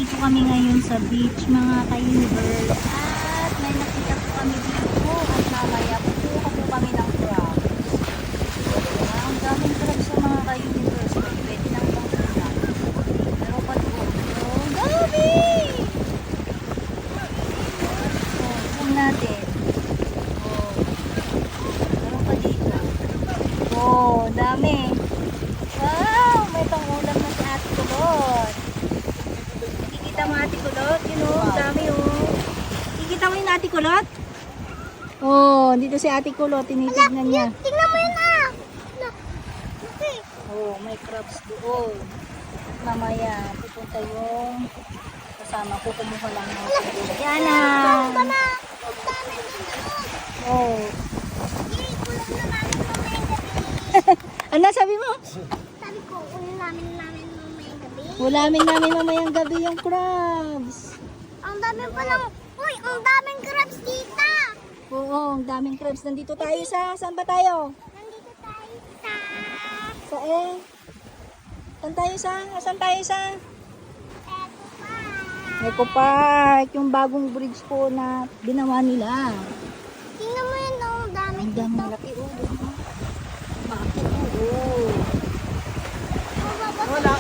Nandito kami ngayon sa beach mga ka-universe. At may nakita po kami dito. At mamaya pupuha po kami ng crabs. Ang daming crabs sa mga ka-universe. Pwede nang pangkula. Pero pa doon. Oh, dami! Zoom natin. Meron pa dito. Oh, dami. Wow, may pangulam na si Ate Kulot. Nakikita mo Ate Kulot? Yun oh, dami oh. Nakikita mo yung Ate Kulot? Oh, dito si Ate Kulot, tinitignan niya. Tingnan mo yun ah. Oh, may crabs doon. Mamaya, pupunta yung kasama ko, kumuha lang natin. Yan na. Ang dami doon. Oh. Yay, kulang na namin mamayang gabi. Ano sabi mo? Sabi ko, kulang namin mamayang gabi. Ulamin namin mamayang gabi yung crabs. Ang dami pa lang. Uy, ang daming crabs dito. Oo, ang daming crabs. Nandito tayo saan ba tayo? Nandito tayo sa... Saan tayo sa? Eto pa. Eco Park, yung bagong bridge po na ginawa nila. Tingnan mo yun, ang dami Ang dito. dami laki oh. Bakit oh. Wala.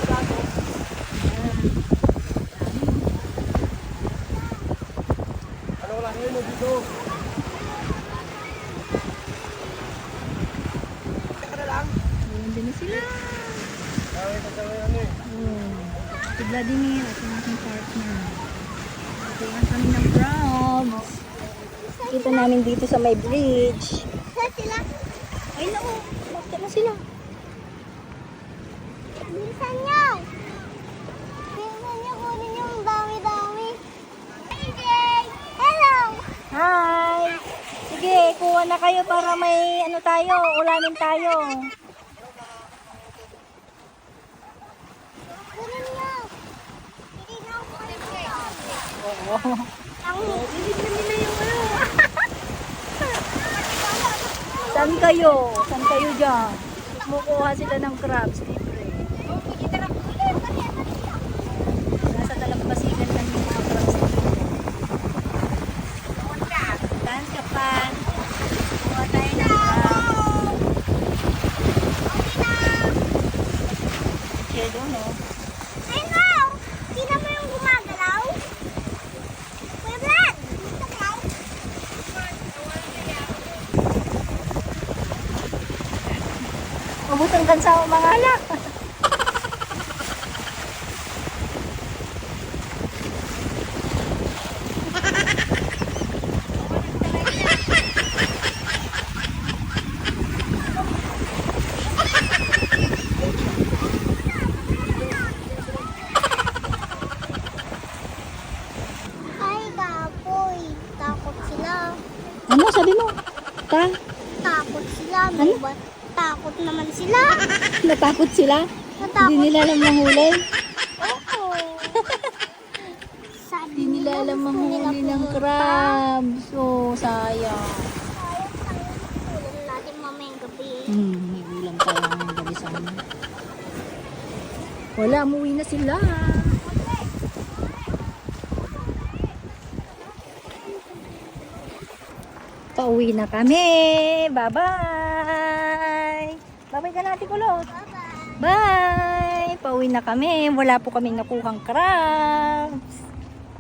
Ayun din na sila. Si Vladimir at yung aking partner. Kukuha kami ng crabs. Kita namin dito sa may bridge. Saan sila? Ay naku, bakit na sila? Bilisan niyo. Bilisan niyo, kunin yung dami-dami. Hey, hello. Hi! Sige, kuha na kayo para may ano tayo, ulamin tayo. Kunin niyo. Hindi na ako kunin. Oo. Bibig na nila yung ano. Saan kayo? Saan kayo dyan? Kumukuha sila ng crabs, libre. Nasa talampasigan lang yung mga crabs dito. Dance ka pa. Kuha tayo ng crabs. Okay, doon no? Ay no! Tingnan mo yung gumagalaw. Kuya Vlad! Gumagalaw. Mabutan kan sa mga alak. Ay, kapoy. Takot sila. Ano sabi mo? Ta? Takot sila. Ano? Diba? Takot naman sila. Natakot sila? Natakot. Hindi nila alam manghuli? Oo. Sabi Hindi nila alam gusto manghuli nila ng pumunta. crabs. Oh, sayang. Sayang tayo. Ulam natin mamayang gabi. May ulam tayo ng gabi sana. Wala, umuwi na sila. Pauwi na kami. Bye-bye. Bye-bye ka natin, Kulot. Bye-bye. Bye! Pauwi na kami. Wala po kaming nakuhang crabs.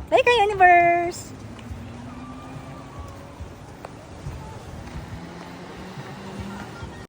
Bye kayo, Universe!